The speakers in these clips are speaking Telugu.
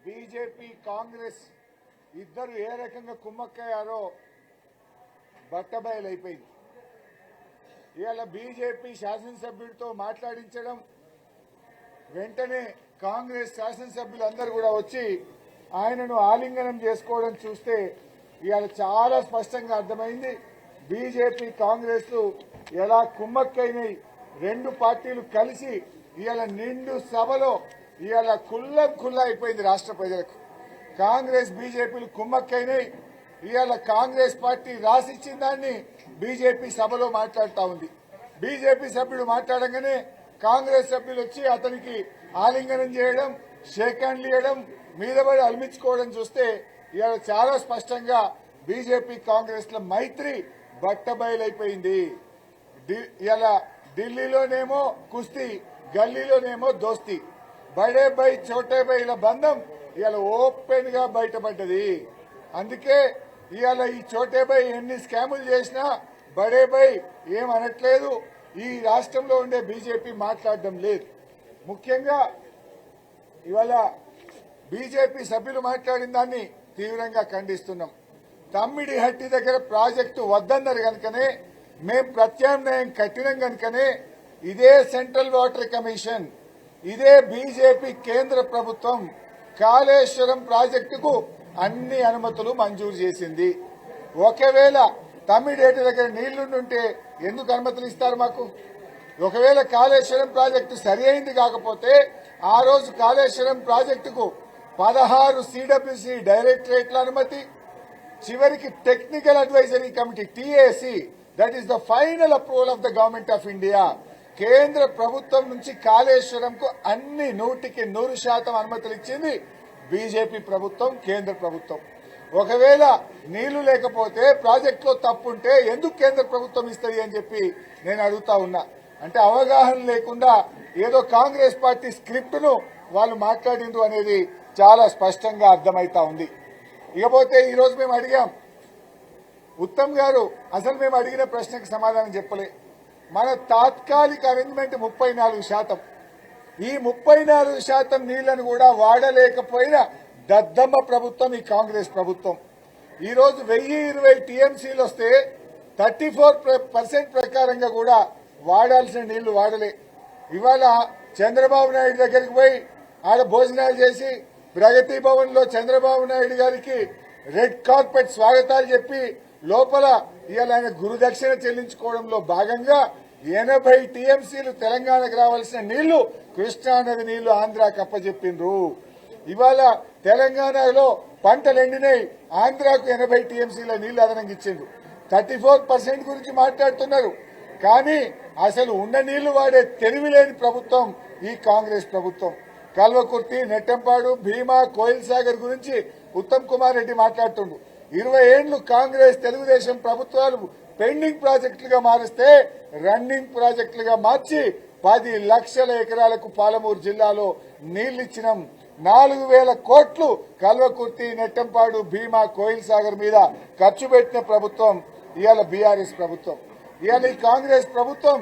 బీజేపీ కాంగ్రెస్ ఇద్దరు ఏ రకంగా కుమ్మక్కయ్యారో బట్టబయలైపోయింది. ఇవాళ బీజేపీ శాసనసభ్యుడితో మాట్లాడించడం, వెంటనే కాంగ్రెస్ శాసనసభ్యులందరూ కూడా వచ్చి ఆయనను ఆలింగనం చేసుకోవడం చూస్తే ఇవాళ చాలా స్పష్టంగా అర్థమైంది బీజేపీ కాంగ్రెస్లు ఎలా కుమ్మక్కైనవి. రెండు పార్టీలు కలిసి ఇవాళ నిండు సభలో ఇవాళ కుల్లా అయిపోయింది రాష్ట్ర ప్రజలకు. కాంగ్రెస్ బీజేపీలు కుమ్మక్కైనవి. ఇవాళ కాంగ్రెస్ పార్టీ రాసిచ్చిన దాన్ని బీజేపీ సభలో మాట్లాడుతూ ఉంది. బీజేపీ సభ్యుడు మాట్లాడంగానే కాంగ్రెస్ సభ్యులు వచ్చి అతనికి ఆలింగనం చేయడం, షేక్ హ్యాండ్లు ఇవ్వడం, మీద పడి అలిమించుకోవడం చూస్తే ఇవాళ చాలా స్పష్టంగా బీజేపీ కాంగ్రెస్ ల మైత్రి బట్టబయలైపోయింది. ఇలా ఢిల్లీలోనేమో కుస్తీ, గల్లీలోనేమో దోస్తీ, బడే బై చోటే బైల బంధం ఇవాళ ఓపెన్ గా బయటపడ్డది. అందుకే ఇవాళ ఈ చోటే బై ఎన్ని స్కాములు చేసినా బడే బై ఏమనట్లేదు. ఈ రాష్ట్రంలో ఉండే బీజేపీ మాట్లాడడం లేదు. ముఖ్యంగా ఇవాళ బీజేపీ సభ్యులు మాట్లాడిన దాన్ని తీవ్రంగా ఖండిస్తున్నాం. తమ్మిడి హట్టి దగ్గర ప్రాజెక్టు వద్దన్నారు కనుకనే, మేం ప్రత్యామ్నాయం కట్టినాం కనుకనే ఇదే సెంట్రల్ వాటర్ కమిషన్, ఇదే బీజేపీ కేంద్ర ప్రభుత్వం కాళేశ్వరం ప్రాజెక్టుకు అన్ని అనుమతులు మంజూరు చేసింది. ఒకవేళ తమ్మిడేటి దగ్గర నీళ్లుంటే ఎందుకు అనుమతులు ఇస్తారు మాకు? ఒకవేళ కాళేశ్వరం ప్రాజెక్టు సరి అయింది కాకపోతే ఆ రోజు కాళేశ్వరం ప్రాజెక్టుకు 16 సిడబ్ల్యూసీ డైరెక్టరేట్ల అనుమతి, చివరికి technical advisory committee TAC, that is the final approval of the government of India, కేంద్ర ప్రభుత్వం నుంచి కాళేశ్వరంకు అన్ని 100% అనుమతులు ఇచ్చింది బీజేపీ ప్రభుత్వం, కేంద్ర ప్రభుత్వం. ఒకవేళ నీళ్లు లేకపోతే ప్రాజెక్టులో తప్పుంటే ఎందుకు కేంద్ర ప్రభుత్వం ఇస్తుంది అని చెప్పి నేను అడుగుతా ఉన్నా. అంటే అవగాహన లేకుండా ఏదో కాంగ్రెస్ పార్టీ స్క్రిప్ట్ ను వాళ్ళు మాట్లాడిండ్రు అనేది చాలా స్పష్టంగా అర్థమైతా ఉంది. ఇకపోతే ఈ రోజు మేము అడిగాం, ఉత్తమ్ గారు అసలు మేము అడిగిన ప్రశ్నకు సమాధానం చెప్పలే. మన తాత్కాలిక అరేంజ్మెంట్ 34%. ఈ 34% నీళ్లను కూడా వాడలేకపోయిన దద్దమ్మ ప్రభుత్వం ఈ కాంగ్రెస్ ప్రభుత్వం. ఈ రోజు 1020 టీఎంసీలు వస్తే 34% ప్రకారంగా కూడా వాడాల్సిన నీళ్లు వాడలే. ఇవాళ చంద్రబాబు నాయుడు దగ్గరికి పోయి ఆడ భోజనాలు చేసి ప్రగతి భవన్ లో చంద్రబాబు నాయుడు గారికి రెడ్ కార్పెట్ స్వాగతాలు చెప్పి లోపల ఇవాళ ఆయన గురుదక్షిణ చెల్లించుకోవడంలో భాగంగా 80 టీఎంసీలు తెలంగాణకు రావాల్సిన నీళ్లు కృష్ణానది నీళ్లు ఆంధ్రాకు అప్పచెప్పిండ్రు. ఇవాళ తెలంగాణలో పంటలు ఎండినాయి, ఆంధ్రాకు 80 టీఎంసీల నీళ్లు అదనంగా ఇచ్చిండ్రు. 34% గురించి మాట్లాడుతున్నారు, కానీ అసలు ఉన్న నీళ్లు వాడే తెలివిలేని ప్రభుత్వం ఈ కాంగ్రెస్ ప్రభుత్వం. కల్వకుర్తి, నెట్టంపాడు, భీమా, కోయిల్ సాగర్ గురించి ఉత్తమ్ కుమార్ రెడ్డి మాట్లాడుతుండు. 20 ఏళ్లు కాంగ్రెస్ తెలుగుదేశం ప్రభుత్వాలు పెండింగ్ ప్రాజెక్టులుగా మారిస్తే రన్నింగ్ ప్రాజెక్టులుగా మార్చి 10 లక్షల ఎకరాలకు పాలమూరు జిల్లాలో నీళ్లిచ్చినాం. 4000 కోట్లు కల్వకుర్తి, నెట్టంపాడు, భీమా, కోయిల్ సాగర్ మీద ఖర్చు పెట్టిన ప్రభుత్వం ఇవాళ బీఆర్ఎస్ ప్రభుత్వం. ఇవాళ ఈ కాంగ్రెస్ ప్రభుత్వం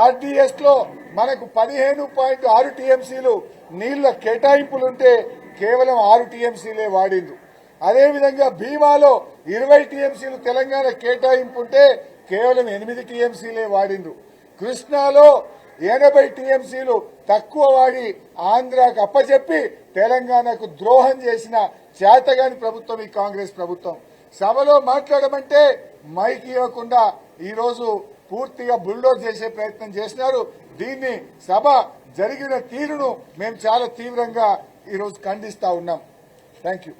ఆర్డీఎస్ లో మనకు 15.6 టీఎంసీలు నీళ్ల కేటాయింపులుంటే కేవలం 6 టీఎంసీలే వాడిండ్రు. అదేవిధంగా భీమాలో 20 టీఎంసీలు తెలంగాణ కేటాయింపు ఉంటే కేవలం 8 టీఎంసీలే వాడిండ్రు. కృష్ణాలో 80 టీఎంసీలు తక్కువ వాడి ఆంధ్రాకు అప్పచెప్పి తెలంగాణకు ద్రోహం చేసిన చేతగాని ప్రభుత్వం ఈ కాంగ్రెస్ ప్రభుత్వం. సభలో మాట్లాడమంటే మైక్ ఇవ్వకుండా ఈ రోజు పూర్తిగా బుల్డోజ్ చేసే ప్రయత్నం చేసినారు. దీన్ని సభ జరిగిన తీరును మేము చాలా తీవ్రంగా ఈ రోజు ఖండిస్తా ఉన్నాం. Thank you.